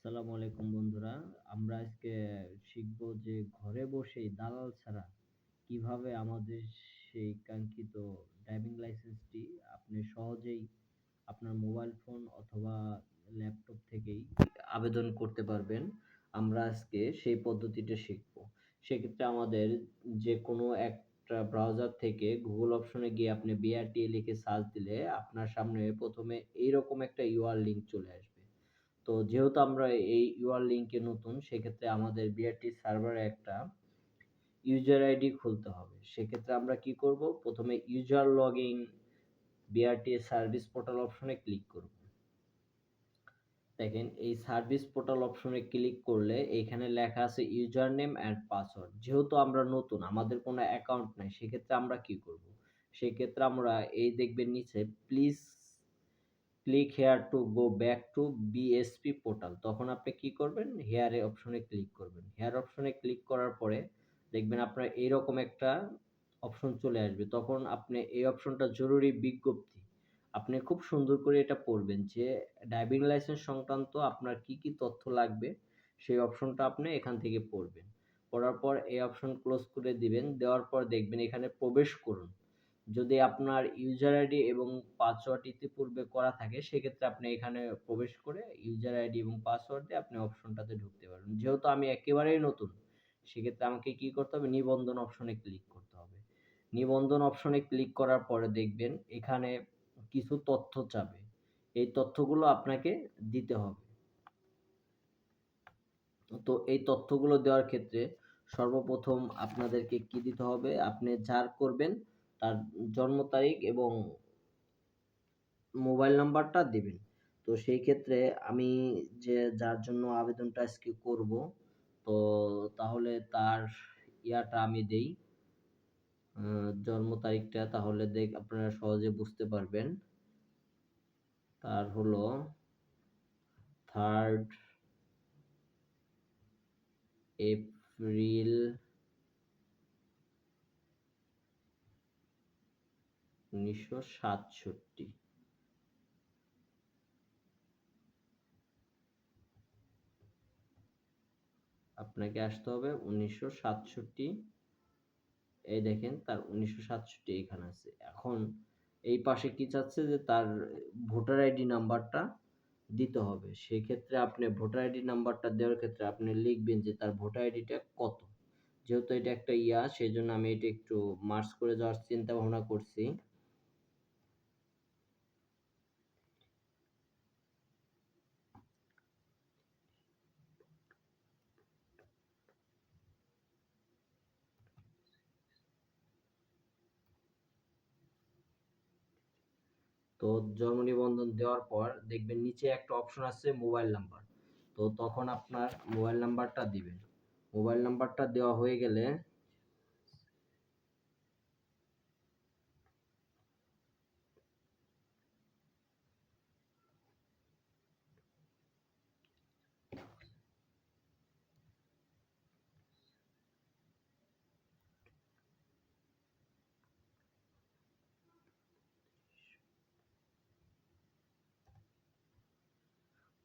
আসসালামু আলাইকুম বন্ধুরা। আমরা আজকে শিখব যে ঘরে বসেই দালাল ছাড়া কিভাবে আমাদের সেই কাঙ্ক্ষিত ড্রাইভিং লাইসেন্সটি আপনি সহজেই আপনার মোবাইল ফোন অথবা ল্যাপটপ থেকেই আবেদন করতে পারবেন। আমরা আজকে সেই পদ্ধতিটা শিখব। সেক্ষেত্রে আমাদের যে কোনো একটা ব্রাউজার থেকে গুগল অপশনে গিয়ে আপনি BRTA লিখে সার্চ দিলে আপনার সামনে প্রথমে এইরকম একটা URL লিংক চলে আসবে। তো যেহেতু আমরা এই URL লিংকে নতুন, সেক্ষেত্রে আমাদের BRT সার্ভারে একটা ইউজার আইডি খুলতে হবে। সেক্ষেত্রে আমরা কি করব? প্রথমে user login BRT service portal অপশনে ক্লিক করব। দেখেন এই সার্ভিস পোর্টাল অপশনে ক্লিক করলে এখানে লেখা আছে ইউজার নেম অ্যান্ড পাসওয়ার্ড। যেহেতু আমরা নতুন, আমাদের কোনো অ্যাকাউন্ট নাই, সেক্ষেত্রে আমরা কি করব? সেক্ষেত্রে আমরা এই দেখবেন নিচে please click here to go back to BSP portal. তখন আপনি কি করবেন? হেয়ার অপশনে ক্লিক করবেন। হেয়ার অপশনে ক্লিক করার পরে দেখবেন আপনার এইরকম একটা অপশন চলে আসবে। তখন আপনি এই অপশনটা জরুরি বিজ্ঞপ্তি। আপনি খুব সুন্দর করে এটা পড়বেন যে ড্রাইভিং লাইসেন্স সংক্রান্ত আপনার কি, কি তথ্য লাগবে সেই অপশনটা আপনি এখান থেকে পড়বেন। পড়ার পর এই অপশন ক্লোজ করে দিবেন। দেওয়ার পর দেখবেন এখানে প্রবেশ করুন। যদি আপনার ইউজার আইডি এবং পাসওয়ার্ড ইতিপূর্বে করা থাকে, সেক্ষেত্রে আপনি এখানে প্রবেশ করে ইউজার আইডি এবং পাসওয়ার্ড দিয়ে আপনি অপশনটাতে ঢুকতে পারবেন। যেহেতু আমি একেবারেই নতুন, সেক্ষেত্রে আমাকে কি করতে হবে? নিবন্ধন অপশনে ক্লিক করতে হবে। নিবন্ধন অপশনে ক্লিক করার পরে দেখবেন এখানে কিছু তথ্য চাবে। এই তথ্যগুলো আপনাকে দিতে হবে। তো এই তথ্যগুলো দেওয়ার ক্ষেত্রে সর্বপ্রথম আপনাদেরকে কি দিতে হবে? আপনি যার করবেন তার জন্ম তারিখ এবং মোবাইল নাম্বারটা দিবেন। তো সেই ক্ষেত্রে আমি যে যার জন্য আবেদনটা আজকে করব, তো তাহলে তার ইয়াটা আমি দেই, জন্ম তারিখটা, তাহলে আপনারা সহজে বুঝতে পারবেন। তার হলো 3rd এপ্রিল 1967। আপনাকে আসতে হবে 1967। এই দেখেন তার 1967 এখানে আছে। এখন এই পাশে কি চাচ্ছে যে তার ভোটার আইডি নাম্বারটা দিতে হবে। সেক্ষেত্রে আপনি ভোটার আইডি নাম্বারটা দেওয়ার ক্ষেত্রে আপনি লিখবেন যে তার ভোটার আইডিটা কত। যেহেতু এটা একটা সেজন্য আমি এটা একটু মার্জ করে যাওয়ার চিন্তা ভাবনা করছি। তো জন্ম নিবন্ধন দেওয়ার পর দেখবেন নিচে একটা অপশন আছে মোবাইল নাম্বার। তো তখন আপনার মোবাইল নাম্বারটা দিবেন। মোবাইল নাম্বারটা দেওয়া হয়ে গেলে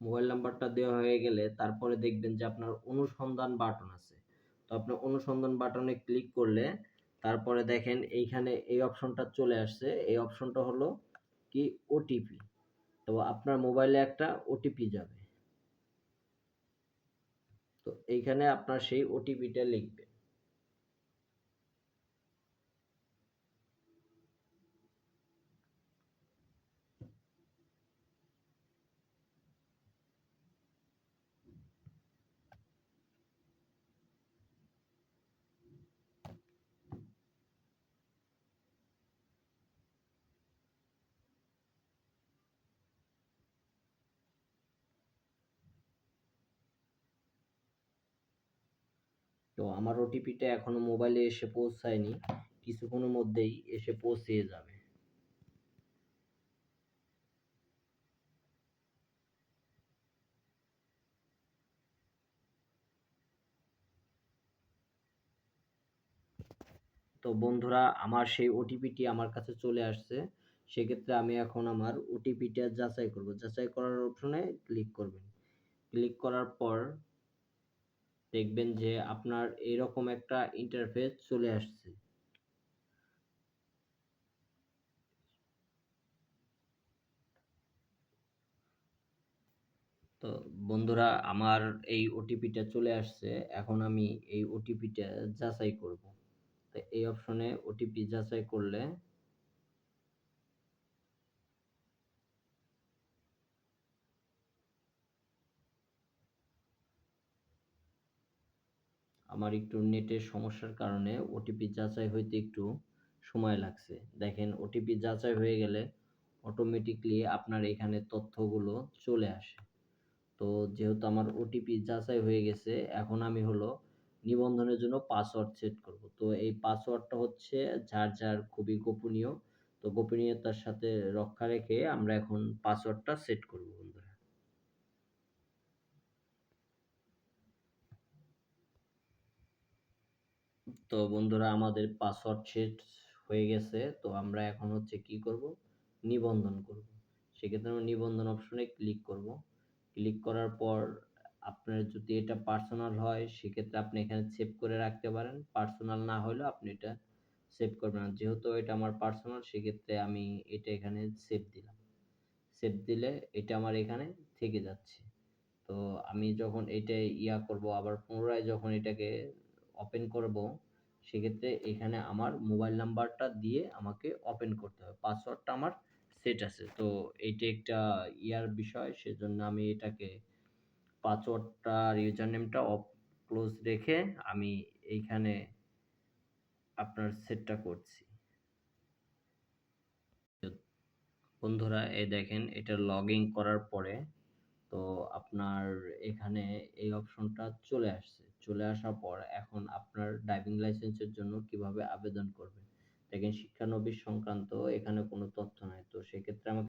মোবাইল নাম্বারটা দেওয়া হয়ে গেলে তারপরে দেখবেন যে আপনার অনুসন্ধান বাটন আছে। তো আপনি অনুসন্ধান বাটনে ক্লিক করলে তারপরে দেখেন এইখানে এই অপশনটা চলে আসছে। এই অপশনটা হলো কি ওটিপি। তো আপনার মোবাইলে একটা ওটিপি যাবে। তো এইখানে আপনার সেই ওটিপিটা লিখবেন। তো আমার ওটিপিটা এখনো মোবাইলে এসে পৌঁছায়নি। কিছুক্ষণের মধ্যেই এসে পৌঁছে যাবে। তো বন্ধুরা আমার সেই ওটিপিটি আমার কাছে চলে আসছে। সেক্ষেত্রে আমি এখন আমার ওটিপিটা যাচাই করব। যাচাই করার অপশনে ক্লিক করবেন। ক্লিক করার পর দেখবেন যে আপনার এরকম একটা ইন্টারফেস চলে আসছে। তো বন্ধুরা আমার এই ওটিপিটা চলে আসছে। এখন আমি এই ওটিপিটা যাচাই করব। তো এই অপশনে ওটিপি যাচাই করলে আমার একটু নেটের সমস্যার কারণে ওটিপি যাচাই হইতে একটু সময় লাগছে। দেখেন ওটিপি যাচাই হয়ে গেলে অটোমেটিকলি আপনার এখানে তথ্যগুলো চলে আসে। তো যেহেতু আমার ওটিপি যাচাই হয়ে গেছে, এখন আমি হলো নিবন্ধনের জন্য পাসওয়ার্ড সেট করব। তো এই পাসওয়ার্ডটা হচ্ছে যার খুবই গোপনীয়। তো গোপনীয়তার সাথে রক্ষা রেখে আমরা এখন পাসওয়ার্ডটা সেট করব বন্ধুরা। তো বন্ধুরা আমাদের পাসওয়ার্ড সেট হয়ে গেছে। তো আমরা এখন হচ্ছে কি করব? নিবন্ধন করব। সেক্ষেত্রে আমরা নিবন্ধন অপশনে ক্লিক করব। ক্লিক করার পর আপনার যদি এটা পার্সোনাল হয় সেক্ষেত্রে আপনি এখানে সেভ করে রাখতে পারেন। পার্সোনাল না হলেও আপনি এটা সেভ করবেন না। যেহেতু এটা আমার পার্সোনাল সেক্ষেত্রে আমি এটা এখানে সেভ দিলাম। সেভ দিলে এটা আমার এখানে থেকে যাচ্ছে। তো আমি যখন এটা করব আবার পুনরায় যখন এটাকে ওপেন করব সেক্ষেত্রে এখানে আমার মোবাইল নাম্বারটা দিয়ে আমাকে ওপেন করতে হবে। পাসওয়ার্ডটা আমার সেট আছে। তো এইটা একটা বিষয় সেজন্য আমি এটাকে পাসওয়ার্ডটা আর ইউজার নেমটা ক্লোজ রেখে আমি এইখানে আপনার সেটটা করছি। বন্ধুরা এই দেখেন এটা লগইন করার পরে তো আপনার এখানে এই অপশনটা চলে আসছে। চলে আসার পর এখন আপনার ড্রাইভিং লাইসেন্সের জন্য কিভাবে আবেদন করবেন। দেখেন শিক্ষানবিশ সংক্রান্ত এখানে কোনো তথ্য নাই। তো সেক্ষেত্রে আমাকে